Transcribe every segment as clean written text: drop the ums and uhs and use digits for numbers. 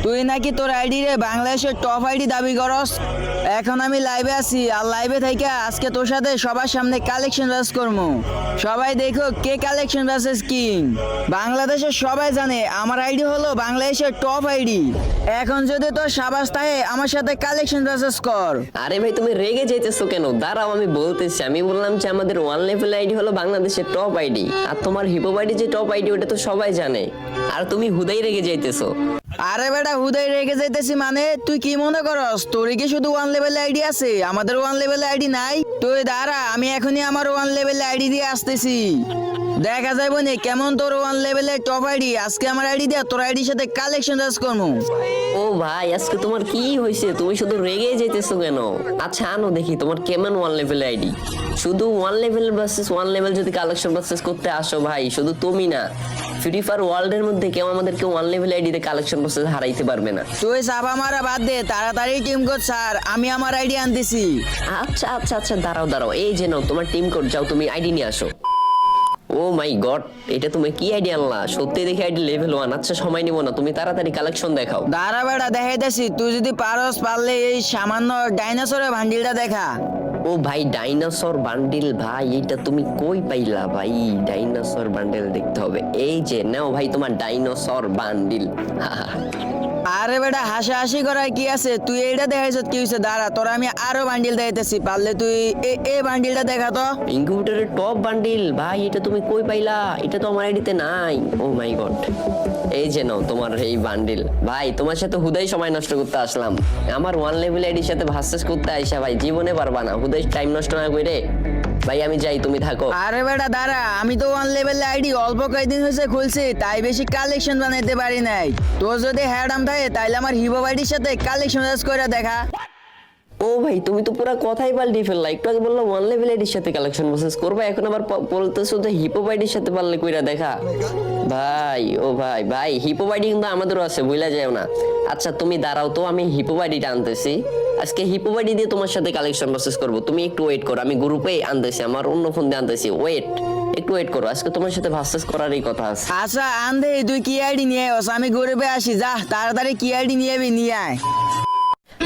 তুই নাকি তোর আইডি রে বাংলাদেশের টপ আইডি দাবি করস। এখন আমি লাইভে আছি, আর লাইভে থেকে আজকে তোর সাথে সবার সামনে কালেকশন ব্যাস করবো। সবাই দেখো কে কালেকশন ব্যাসেস কিং। বাংলাদেশের সবাই জানে আমার আইডি হলো বাংলাদেশের টপ আইডি। এখন যদি তোর সাবাস থাকে আমার সাথে কালেকশন ব্যাসেস কর। আরে ভাই তুমি রেগে যাইতেছো কেন? দাঁড়াও আমি বলতেছি। আমি বললাম যে আমাদের ওয়ান লেভেল আইডি হলো বাংলাদেশের টপ আইডি, আর তোমার হিপো আইডি যে টপ আইডি ওটা তো সবাই জানে, আর তুমি হুদাই রেগে যাইতেছো। আরে বেটা হুদাই রেগে যাইতেছি মানে? তুই কি মনে করস তোর কি শুধু ওয়ান লেভেল আইডি আছে, আমাদের ওয়ান লেভেল আইডি নাই? তুই দাঁড়া, আমি এখনই আমার ওয়ান লেভেল আইডি দিয়ে আসতেছি। দেখা যাবে না কেমন তোর ওয়ান লেভেলের টপ আইডি। আজকে আমার আইডি দিয়ে তোর আইডির সাথে কালেকশন চাষ করবো। ও ভাই আজকে তোমার কি হয়েছে? তুমি শুধু রেগে যাইতেছো কেন? আচ্ছা আনো দেখি তোমার কেমন ওয়ান লেভেল আইডি। শুধু one level versus one level যদি কালেকশন ভার্সেস করতে আসো ভাই, শুধু তুমি না, ফ্রি ফায়ার ওয়ার্ল্ডের মধ্যে কেউ আমাদেরকে ওয়ান লেভেল আইডিতে কালেকশন ভার্সেস হারাইতে পারবে না। তুই চাপা মারা বাদ দে, তাড়াতাড়ি টিম কোড স্যার, আমি আমার আইডি আনতেছি। আচ্ছা আচ্ছা আচ্ছা দাঁড়াও দাঁড়াও, এই যে নাও তোমার টিম কোড, যাও তুমি আইডি নিয়ে আসো। ও মাই গড, এটা তুমি কি আইডি আনলা? সত্যি দেখে আইডি লেভেল 1। আচ্ছা সময় নিব না, তুমি তাড়াতাড়ি কালেকশন দেখাও। দাঁড়া বেটা দেখাইতেছি, তুই যদি পারলে এই সামান্য ডাইনোসরের ভান্ডিলটা দেখা। ও ভাই ডাইনোসর বান্ডিল, ভাই এটা তুমি কই পাইলা ভাই? ডাইনোসর বান্ডিল দেখতে হবে। এই যে নাও ভাই তোমার ডাইনোসর বান্ডিল। আরে বেটা হাসাহাসি করার কি আছে, তুই এইটা দেখাইছ কি হয়েছে? দাঁড়া তোর আমি আরো বান্ডিল দেখাইতেছি, পারলে তুই এই বান্ডিলটা দেখা তো। ইনকিউবেটরের টপ বান্ডিল, ভাই এটা তুমি কই পাইলা? এটা তো আমার আইডিতে নাই। ও মাই গড, এই যে নাও তোমার এই বান্ডিল। ভাই তোমার সাথে হুদাই সময় নষ্ট করতে আসলাম। আমার ওয়ান লেভেল আইডির সাথে ভার্সেস করতে আইসা ভাই জীবনে পারবা না। হুদাই টাইম নষ্ট না করে ভাই আমি যাই, তুমি থাকো। আরে বেটা দাঁড়া, আমি তো ওয়ান লেভেল আইডি অল্প কয়েকদিন হয়েছে খুলছি, তাই বেশি কালেকশন বানাইতে পারি নাই। তোর যদি হ্যাডাম থাকে তাইলে আমার হিবো আইডির সাথে কালেকশন করে দেখা। ও ভাই তুমি তো পুরো কথাই পাল্টে ফেললা। একটু আগে বললাম ওয়ান লেভেল আইডির সাথে কালেকশন প্রসেস করবে, এখন আবার বলতেছো যে হিপো আইডির সাথে পারলে কইরা দেখা। ভাই ও ভাই ভাই হিপো আইডি কিন্তু আমাদেরও আছে, ভুলা যাও না। আচ্ছা তুমি দাঁড়াও তো, আমি হিপো আইডিটা আনতেছি। আজকে হিপো আইডি দিয়ে তোমার সাথে কালেকশন প্রসেস করব। তুমি একটু ওয়েট করো, আমি গ্রুপে আনতেছি, আমার অন্য ফোন দিয়ে আনতেছি। একটু ওয়েট করো, আজকে তোমার সাথে ভার্সেস করারই কথা আছে। আচ্ছা আন্ধে তুই কি আইডি নিয়ে আস, আমি গরিবে আসি, যা তাড়াতাড়ি কি আইডি নিয়ে আয়।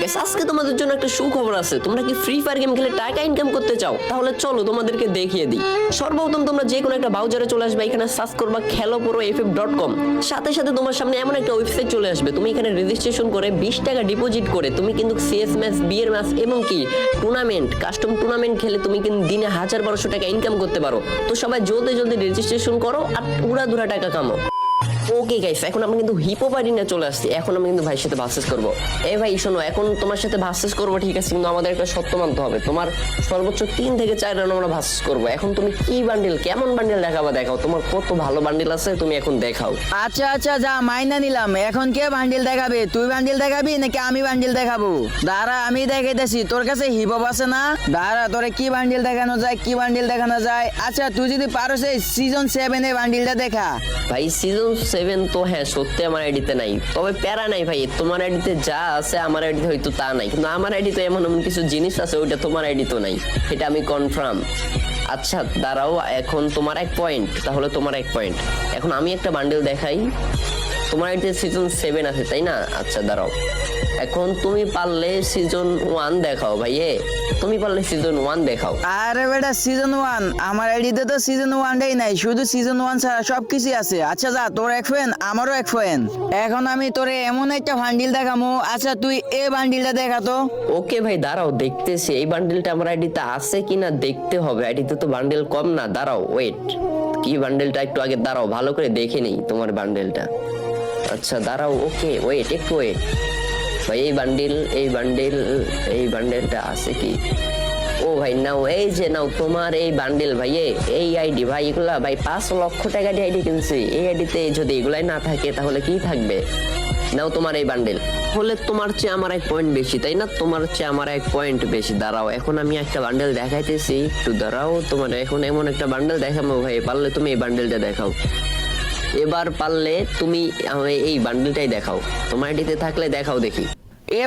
গাইস আজকে তোমাদের জন্য একটা সুখবর আছে। তোমরা কি ফ্রি ফায়ার গেম খেলে টাকা ইনকাম করতে চাও? তাহলে চলো তোমাদেরকে দেখিয়ে দিই। সর্বপ্রথম তোমরা যে কোনো একটা ব্রাউজারে চলে আসবে, এখানে সার্চ করবা খেলোপ্রো.ff.com। সাথে সাথে তোমার সামনে এমন একটা ওয়েবসাইট চলে আসবে। তুমি এখানে রেজিস্ট্রেশন করে 20 টাকা ডিপোজিট করে তুমি কিন্তু সিএস ম্যাচ, বিয়ের ম্যাচ এবং কি টুর্নামেন্ট, কাস্টম টুর্নামেন্ট খেলে তুমি কিন্তু দিনে 1000-1200 টাকা ইনকাম করতে পারো। তো সবাই জলদি জলদি রেজিস্ট্রেশন করো আর উড়াধুরা টাকা কামাও। ওকে গাইস, এখন আমি কিন্তু হিপো আইডি নিয়ে চলে আসছি। এখন আমি কিন্তু ভাইয়ের সাথে ভার্সেস করব। এই ভাই শোনো, এখন তোমার সাথে ভার্সেস করব ঠিক আছে, কিন্তু আমাদের একটা শর্ত মানতে হবে। তোমার সর্বোচ্চ 3 থেকে 4 রাউন্ড আমরা ভার্সেস করব। এখন তুমি কি বান্ডিল, কেমন বান্ডিল দেখাবা দেখাও। তোমার কত ভালো বান্ডিল আছে তুমি এখন দেখাও। আচ্ছা আচ্ছা যা মাইনা নিলাম। এখন কে বান্ডিল দেখাবে? তুই বান্ডিল দেখাবি নাকি আমি বান্ডিল দেখাবো? দাঁড়া আমি দেখাইতেছি। তোর কাছে হিপ হপ আছে না? দাঁড়া তোরে কি বান্ডিল দেখানো যায়, কি বান্ডিল দেখানো যায়। আচ্ছা তুই যদি পারো সেই সিজন 7 এর বান্ডিলটা দেখা। ভাই সিজন 7 তো হ্যাঁ সত্যি আমার আইডিতে নাই, তবে প্যারা নাই ভাই। তোমার আইডিতে যা আছে আমার আইডিতে হয়তো তা নাই, কিন্তু আমার আইডিতে এমন এমন কিছু জিনিস আছে ওইটা তোমার আইডিতে নাই, এটা আমি কনফার্ম। আচ্ছা দাঁড়াও, এখন তোমার 1 পয়েন্ট, তাহলে তোমার 1 পয়েন্ট। এখন আমি একটা বান্ডেল দেখাই। তোমার আইডিতে সিজন 7 আছে তাই না? আচ্ছা দাঁড়াও, এখন তুমি পারলে সিজন 1 দেখাও ভাইয়ে, তুমি পারলে সিজন 1 দেখাও। আরে বেটা সিজন 1 আমার আইডিতে তো সিজন 1টাই নাই, শুধু সিজন 1 ছাড়া সবকিছু আছে। আচ্ছা যা, তোর 1 পয়েন্ট আমারও 1 পয়েন্ট। এখন আমি তোরে এমন একটা বান্ডিল দেখামু। আচ্ছা তুই এই বান্ডিলটা দেখা তো। ওকে ভাই দাঁড়াও দেখতেছি এই বান্ডেলটা আমার আইডিতে আছে কিনা দেখতে হবে। আইডিতে তো বান্ডেল কম না, দাঁড়াও ওয়েট, কি বান্ডেলটা একটু আগে দাঁড়াও ভালো করে দেখে নেই তোমার বান্ডেলটা। আচ্ছা দাঁড়াও, ওকে ওয়েট, একটু ওয়েট ভাই। এই বান্ডেলটা আছে কি? ও ভাই নাও, এই যে নাও তোমার এই বান্ডেল ভাই, এই আইডি ভাই। এগুলা ভাই 5 লক্ষ টাকা দিয়ে আইডি কিনছি। এই আইডিতে যদি এগুলাই না থাকে তাহলে কি থাকবে? নাও তোমার এই বান্ডেল। হলে তোমার চেয়ে আমার 1 পয়েন্ট বেশি তাই না? তোমার চেয়ে আমার 1 পয়েন্ট বেশি। দাঁড়াও এখন আমি একটা বান্ডেল দেখাইতেছি, একটু দাঁড়াও। তোমার এখন এমন একটা বান্ডেল দেখাবো ভাই, পারলে তুমি এই বান্ডেলটা দেখাও। এবার পারলে তুমি এই বান্ডেলটাই দেখাও, তোমার আইডিতে থাকলে দেখাও দেখি। এ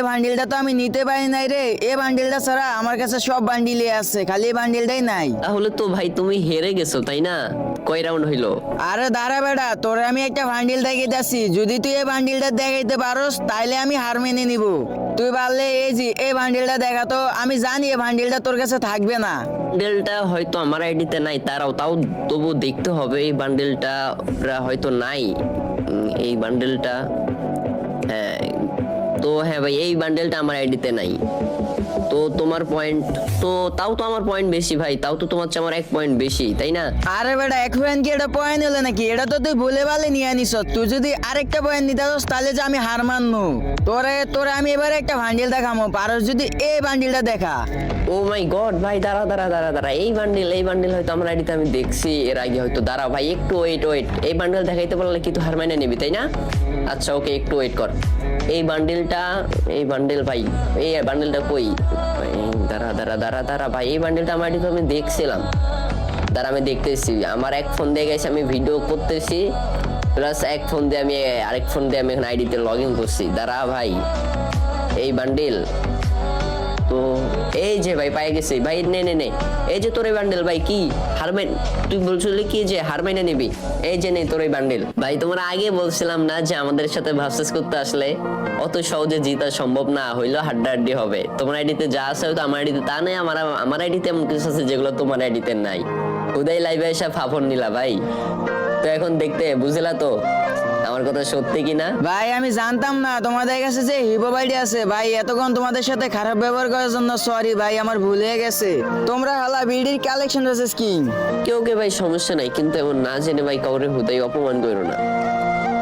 বান্ডিলটা তো আমি নিতে পারি নাই রে। এ বান্ডিলটা ছাড়া আমার কাছে সব বান্ডিলই আছে, খালি এই বান্ডিলটাই নাই। তাহলে তো ভাই তুমি হেরে গেছো তাই না? কয় রাউন্ড হইলো? আরে দাঁড়া বেটা, তোরে আমি একটা বান্ডিল দেখাইতেছি, যদি তুই এই বান্ডিলটা দেখাইতে পারোস তাইলে আমি হার মেনে নিব। তুই পারলে এই যে এই বান্ডিলটা দেখাতো, আমি জানি এই বান্ডিলটা তোর কাছে থাকবে না। বান্ডেলটা হয়তো আমার আইডিতে নাই, তাও তবু দেখতে হবে। এই বান্ডেলটা হয়তো নাই, এই বান্ডেলটা, হ্যাঁ তো হ্যাঁ ভাই, এই বান্ডেলটা আমার আইডিতে নাই। তো তোমার পয়েন্ট তো, তাও তো আমার পয়েন্ট বেশি ভাই, তাও তো তোমার চেয়ে আমার 1 পয়েন্ট বেশি, তাই না? আরে বেটা, এক পয়েন্ট কি এটা পয়েন্ট হলো নাকি? এটা তো তুই ভুলে ভালে নিয়ে আনিস। তুই যদি আরেকটা পয়েন্ট নিতে পারস তাহলে যে আমি হার মানবো। তোরে তোরে আমি এবারে একটা বান্ডিল দেখামো, পারস যদি এই বান্ডিলটা দেখা। ও মাই গড ভাই, দাঁড়া, এই বান্ডেল হয়তো আমার আইডিতে আমি দেখছি এর আগে হয়তো। দাঁড়া ভাই, একটু ওয়েট, এই বান্ডেল দেখাইতে পারলে কি তুই হার মাইনে নিবি, তাই না? আচ্ছা ওকে, একটু ওয়েট কর। এই বান্ডেল ভাই, এই বান্ডেলটা কই? দাঁড়া ভাই, এই বান্ডেলটা আমার আইডিতে আমি দেখছিলাম। দাঁড়া আমি দেখতেছি, আমার এক ফোন দিয়ে গেছে, আমি ভিডিও করতেছি, প্লাস এক ফোন দিয়ে আমি আরেক ফোন দিয়ে আমি এখানে আইডিতে লগ ইন করছি। দাঁড়া ভাই, এই বান্ডেল তো এই যে ভাই পাই গেছি ভাই, নে এই যে তোর এই বান্ডেল ভাই। কি হারমেন, তুই বলছিলি কি যে হারমেনে নিবি? এই যে নে তোর এই বান্ডেল ভাই। তোমরা আগে বলছিলাম না যে আমাদের সাথে ভার্সেস করতে আসলে অত সহজে জিতা সম্ভব না, হইলো হাড্ডাহাড্ডি হবে। তোমার আইডিতে যা আছে হয়তো আমার আইডিতে তা নেই, আমার আইডিতে এমন কিছু আছে যেগুলো তোমার আইডিতে নাই। উদয় লাইভে এসে ফাফর নিলা ভাই, তো এখন দেখতে বুঝলা তো আমার কথা সত্যি কিনা? ভাই আমি জানতাম না তোমাদের কাছে যে হিপো আইডি আছে। ভাই এতক্ষণ তোমাদের সাথে খারাপ ব্যবহার করার জন্য সরি ভাই, আমার ভুল হয়ে গেছে। তোমরা হালা বিডির কালেকশন ভার্সেস কিং। কেউ ভাই সমস্যা নাই, কিন্তু এমন না জেনে ভাই কাউরে হুদাই অপমান করো না।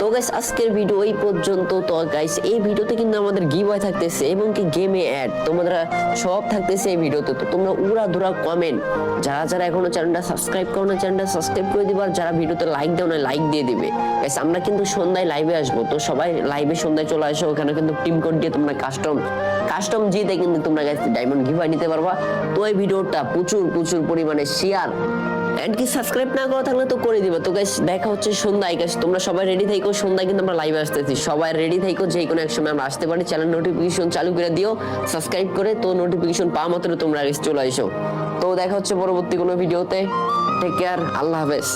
তো গাইস আজকের ভিডিও এই পর্যন্ত। তো গাইস এই ভিডিওতে কিন্তু আমাদের গিভওয়ে থাকতেছে এবং কি গেমে অ্যাড তোমরা সব থাকতেছে এই ভিডিওতে। তো তোমরা উড়াধুরা কমেন্ট, যারা এখনো চ্যানেলটা সাবস্ক্রাইব করো না চ্যানেলটা সাবস্ক্রাইব করে দিবা, আর যারা ভিডিওতে লাইক দাও না লাইক দিয়ে দিবে। গাইস আমরা কিন্তু সন্ধ্যায় লাইভে আসবো, তো সবাই লাইভে সন্ধ্যায় চলে আসো। ওখানে কিন্তু টিম কোড দিয়ে তোমরা কাস্টম জিতে কিন্তু তোমরা গাইস ডায়মন্ড গিভওয়ে নিতে পারবা। তো এই ভিডিওটা প্রচুর পরিমাণে শেয়ার এন্ড কি সাবস্ক্রাইব না করা থাকলে তো করে দিবা। তো গাইস দেখা হচ্ছে সন্ধ্যায়। গাইস তোমরা সবাই রেডি থাকো, সন্ধ্যায় কিন্তু আমরা লাইভে আসতেছি। সবাই রেডি থাকো, যে কোনো এক সময় আমরা আসতে পারি। চ্যানেল নোটিফিকেশন চালু করে দিও সাবস্ক্রাইব করে, তো নোটিফিকেশন পাওয়া মাত্র তোমরা চলে আসো। তো দেখা হচ্ছে পরবর্তী কোনো ভিডিওতে। টেক কেয়ার, আল্লাহ হাফেজ।